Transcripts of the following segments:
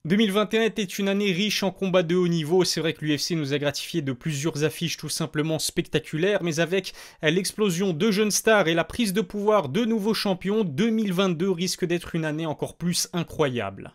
2021 était une année riche en combats de haut niveau. C'est vrai que l'UFC nous a gratifié de plusieurs affiches tout simplement spectaculaires, mais avec l'explosion de jeunes stars et la prise de pouvoir de nouveaux champions, 2022 risque d'être une année encore plus incroyable.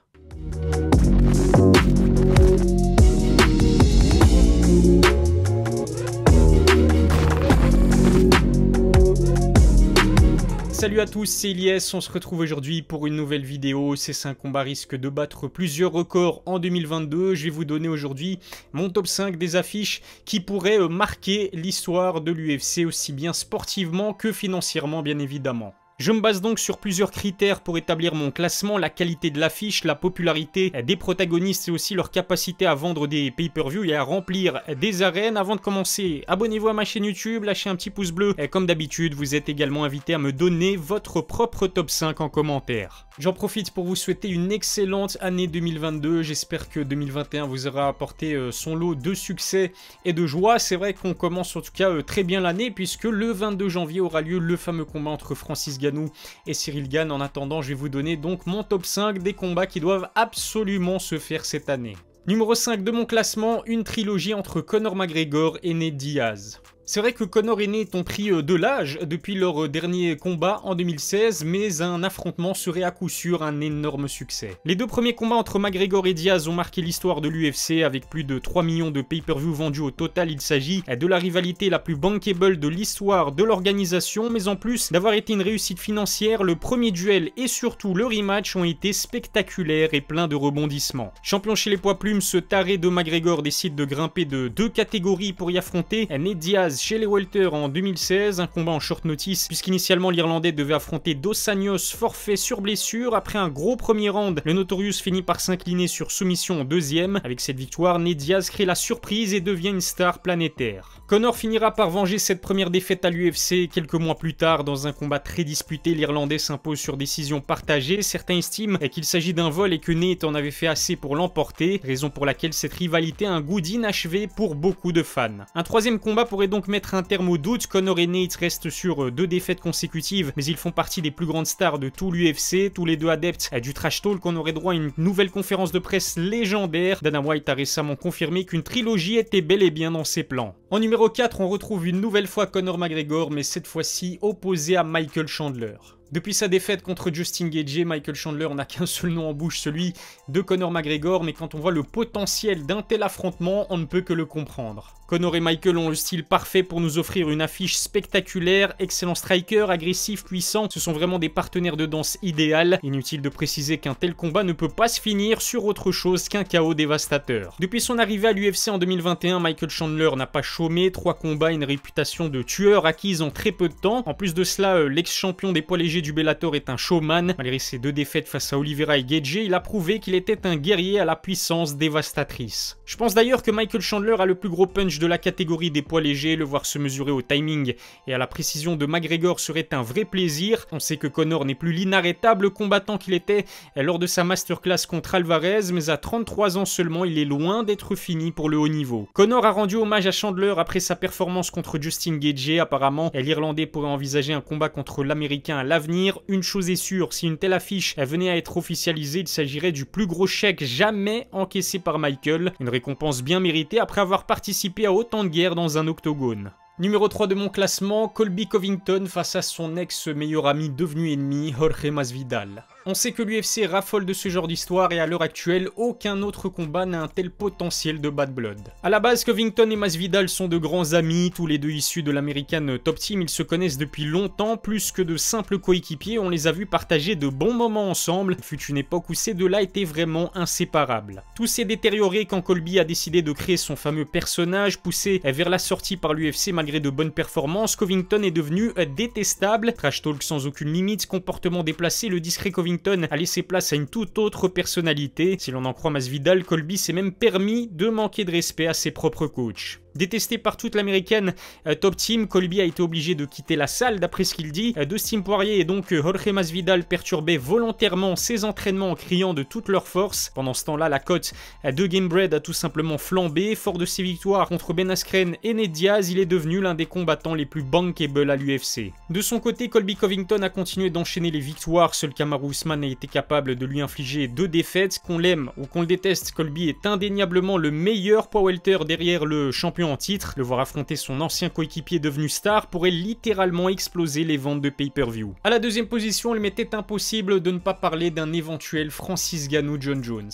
Salut à tous, c'est Elias, on se retrouve aujourd'hui pour une nouvelle vidéo. Ces 5 combats risquent de battre plusieurs records en 2022. Je vais vous donner aujourd'hui mon top 5 des affiches qui pourraient marquer l'histoire de l'UFC, aussi bien sportivement que financièrement bien évidemment. Je me base donc sur plusieurs critères pour établir mon classement, la qualité de l'affiche, la popularité des protagonistes et aussi leur capacité à vendre des pay-per-view et à remplir des arènes. Avant de commencer, abonnez-vous à ma chaîne YouTube, lâchez un petit pouce bleu et comme d'habitude, vous êtes également invité à me donner votre propre top 5 en commentaire. J'en profite pour vous souhaiter une excellente année 2022, j'espère que 2021 vous aura apporté son lot de succès et de joie. C'est vrai qu'on commence en tout cas très bien l'année puisque le 22 janvier aura lieu le fameux combat entre Francis Ngannou et Cyril Gane. En attendant, je vais vous donner donc mon top 5 des combats qui doivent absolument se faire cette année. Numéro 5 de mon classement, une trilogie entre Conor McGregor et Nate Diaz. C'est vrai que Conor et Nate ont pris de l'âge depuis leur dernier combat en 2016, mais un affrontement serait à coup sûr un énorme succès. Les deux premiers combats entre McGregor et Diaz ont marqué l'histoire de l'UFC avec plus de 3 millions de pay-per-view vendus au total. Il s'agit de la rivalité la plus bankable de l'histoire de l'organisation, mais en plus d'avoir été une réussite financière, le premier duel et surtout le rematch ont été spectaculaires et pleins de rebondissements. Champion chez les poids plumes, ce taré de McGregor décide de grimper de 2 catégories pour y affronter Nate Diaz chez les welter en 2016, un combat en short notice puisqu'initialement l'Irlandais devait affronter Dos Anjos, forfait sur blessure. Après un gros premier round, le Notorious finit par s'incliner sur soumission en deuxième. Avec cette victoire, Nate Diaz crée la surprise et devient une star planétaire. Conor finira par venger cette première défaite à l'UFC quelques mois plus tard dans un combat très disputé. L'Irlandais s'impose sur décision partagée. Certains estiment qu'il s'agit d'un vol et que Nate en avait fait assez pour l'emporter, raison pour laquelle cette rivalité a un goût d'inachevé pour beaucoup de fans. Un troisième combat pourrait donc mettre un terme au doute. Conor et Nate restent sur 2 défaites consécutives, mais ils font partie des plus grandes stars de tout l'UFC, tous les deux adeptes du trash talk. On aurait droit à une nouvelle conférence de presse légendaire. Dana White a récemment confirmé qu'une trilogie était bel et bien dans ses plans. En numéro 4, on retrouve une nouvelle fois Conor McGregor, mais cette fois-ci opposé à Michael Chandler. Depuis sa défaite contre Justin Gaethje, Michael Chandler n'a qu'un seul nom en bouche, celui de Conor McGregor, mais quand on voit le potentiel d'un tel affrontement, on ne peut que le comprendre. Conor et Michael ont le style parfait pour nous offrir une affiche spectaculaire, excellent striker, agressif, puissant, ce sont vraiment des partenaires de danse idéal. Inutile de préciser qu'un tel combat ne peut pas se finir sur autre chose qu'un chaos dévastateur. Depuis son arrivée à l'UFC en 2021, Michael Chandler n'a pas chômé, 3 combats, une réputation de tueur acquise en très peu de temps. En plus de cela, l'ex-champion des poids légers du Bellator est un showman. Malgré ses 2 défaites face à Oliveira et Gaethje, il a prouvé qu'il était un guerrier à la puissance dévastatrice. Je pense d'ailleurs que Michael Chandler a le plus gros punch de la catégorie des poids légers. Le voir se mesurer au timing et à la précision de McGregor serait un vrai plaisir. On sait que Conor n'est plus l'inarrêtable combattant qu'il était lors de sa masterclass contre Alvarez, mais à 33 ans seulement, il est loin d'être fini pour le haut niveau. Conor a rendu hommage à Chandler après sa performance contre Justin Gaethje. Apparemment, l'Irlandais pourrait envisager un combat contre l'Américain à l'avenir. Une chose est sûre, si une telle affiche venait à être officialisée, il s'agirait du plus gros chèque jamais encaissé par Michael. Une récompense bien méritée après avoir participé à autant de guerres dans un octogone. Numéro 3 de mon classement, Colby Covington face à son ex-meilleur ami devenu ennemi, Jorge Masvidal. On sait que l'UFC raffole de ce genre d'histoire et à l'heure actuelle, aucun autre combat n'a un tel potentiel de bad blood. A la base, Covington et Masvidal sont de grands amis, tous les deux issus de l'American Top Team. Ils se connaissent depuis longtemps, plus que de simples coéquipiers. On les a vus partager de bons moments ensemble. Il fut une époque où ces deux-là étaient vraiment inséparables. Tout s'est détérioré quand Colby a décidé de créer son fameux personnage, poussé vers la sortie par l'UFC malgré de bonnes performances. Covington est devenu détestable. Trash talk sans aucune limite, comportement déplacé, le discret Covington a laissé place à une toute autre personnalité. Si l'on en croit Masvidal, Colby s'est même permis de manquer de respect à ses propres coachs. Détesté par toute l'américaine Top Team, Colby a été obligé de quitter la salle d'après ce qu'il dit. Dustin Poirier et donc Jorge Masvidal perturbaient volontairement ses entraînements en criant de toute leur force. Pendant ce temps-là, la cote de Gamebred a tout simplement flambé. Fort de ses victoires contre Ben Askren et Nate Diaz, il est devenu l'un des combattants les plus bankable à l'UFC. De son côté, Colby Covington a continué d'enchaîner les victoires. Seul Kamaru Usman a été capable de lui infliger 2 défaites. Qu'on l'aime ou qu'on le déteste, Colby est indéniablement le meilleur poids welter derrière le champion en titre. Le voir affronter son ancien coéquipier devenu star pourrait littéralement exploser les ventes de pay-per-view. À la deuxième position, il m'était impossible de ne pas parler d'un éventuel Francis Ngannou-John Jones.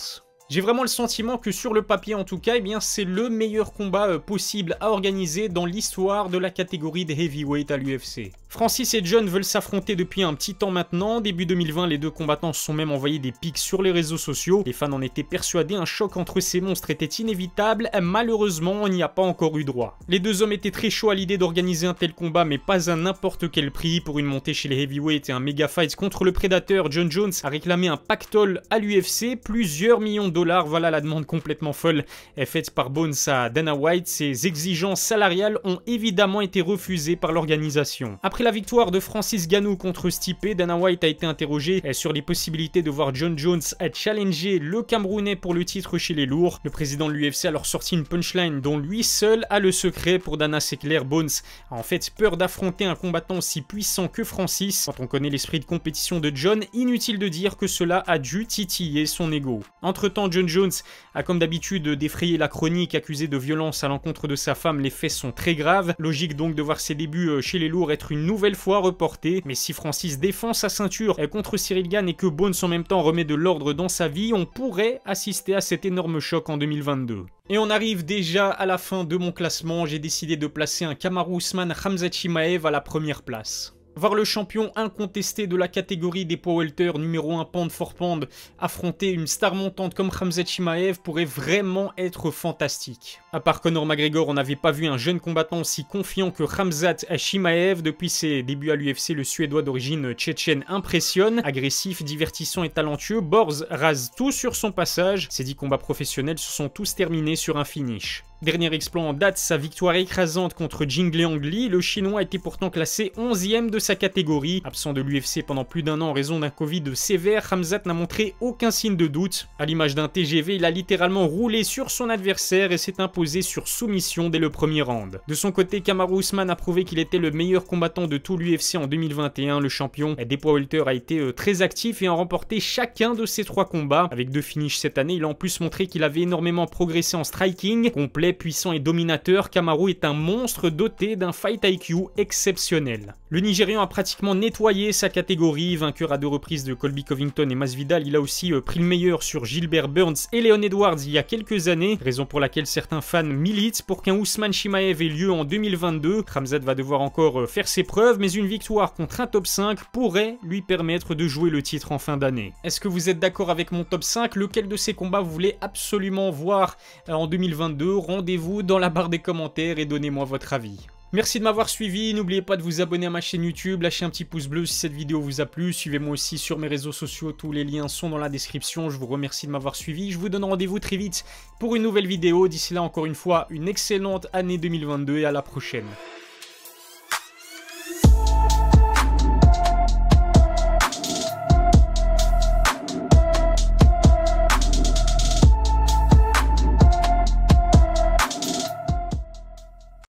J'ai vraiment le sentiment que sur le papier en tout cas, eh bien c'est le meilleur combat possible à organiser dans l'histoire de la catégorie des heavyweight à l'UFC. Francis et John veulent s'affronter depuis un petit temps maintenant. Début 2020, les deux combattants se sont même envoyés des pics sur les réseaux sociaux. Les fans en étaient persuadés, un choc entre ces monstres était inévitable. Malheureusement, on n'y a pas encore eu droit. Les deux hommes étaient très chauds à l'idée d'organiser un tel combat, mais pas à n'importe quel prix. Pour une montée chez les heavyweight et un méga fight contre le prédateur, John Jones a réclamé un pactole à l'UFC, plusieurs millions de dollars. Voilà la demande complètement folle faite par Bones à Dana White. Ces exigences salariales ont évidemment été refusées par l'organisation. Après la victoire de Francis Ngannou contre Stipe, Dana White a été interrogé sur les possibilités de voir John Jones challenger le Camerounais pour le titre chez les lourds. Le président de l'UFC a alors sorti une punchline dont lui seul a le secret. Pour Dana, c'est clair, Bones a en fait peur d'affronter un combattant aussi puissant que Francis. Quand on connaît l'esprit de compétition de John, inutile de dire que cela a dû titiller son ego. Entre-temps, John Jones a comme d'habitude défrayé la chronique, accusé de violence à l'encontre de sa femme. Les faits sont très graves. Logique donc de voir ses débuts chez les lourds être une nouvelle fois reportés. Mais si Francis défend sa ceinture contre Cyril Gane et que Bones en même temps remet de l'ordre dans sa vie, on pourrait assister à cet énorme choc en 2022. Et on arrive déjà à la fin de mon classement. J'ai décidé de placer un Kamaru Usman-Khamzat Chimaev à la première place. Voir le champion incontesté de la catégorie des poids welter numéro 1 pound for pound affronter une star montante comme Khamzat Chimaev pourrait vraiment être fantastique. À part Conor McGregor, on n'avait pas vu un jeune combattant aussi confiant que Khamzat Chimaev. Depuis ses débuts à l'UFC, le Suédois d'origine tchétchène impressionne. Agressif, divertissant et talentueux, Borz rase tout sur son passage. Ses 10 combats professionnels se sont tous terminés sur un finish. Dernier exploit en date, sa victoire écrasante contre Jing Liang Li. Le Chinois était pourtant classé 11e de sa catégorie. Absent de l'UFC pendant plus d'un an en raison d'un Covid sévère, Khamzat n'a montré aucun signe de doute. À l'image d'un TGV, il a littéralement roulé sur son adversaire et s'est imposé sur soumission dès le premier round. De son côté, Kamaru Usman a prouvé qu'il était le meilleur combattant de tout l'UFC en 2021. Le champion des poids welter a été très actif et a remporté chacun de ses 3 combats. Avec 2 finishes cette année, il a en plus montré qu'il avait énormément progressé en striking. Complet, puissant et dominateur, Kamaru est un monstre doté d'un fight IQ exceptionnel. Le Nigérian a pratiquement nettoyé sa catégorie, vainqueur à 2 reprises de Colby Covington et Masvidal. Il a aussi pris le meilleur sur Gilbert Burns et Leon Edwards il y a quelques années, raison pour laquelle certains fans militent pour qu'un Usman Chimaev ait lieu en 2022. Khamzat va devoir encore faire ses preuves, mais une victoire contre un top 5 pourrait lui permettre de jouer le titre en fin d'année. Est-ce que vous êtes d'accord avec mon top 5? Lequel de ces combats vous voulez absolument voir en 2022? Rendez-vous dans la barre des commentaires et donnez-moi votre avis. Merci de m'avoir suivi, n'oubliez pas de vous abonner à ma chaîne YouTube, lâchez un petit pouce bleu si cette vidéo vous a plu, suivez-moi aussi sur mes réseaux sociaux, tous les liens sont dans la description, je vous remercie de m'avoir suivi, je vous donne rendez-vous très vite pour une nouvelle vidéo, d'ici là encore une fois, une excellente année 2022 et à la prochaine.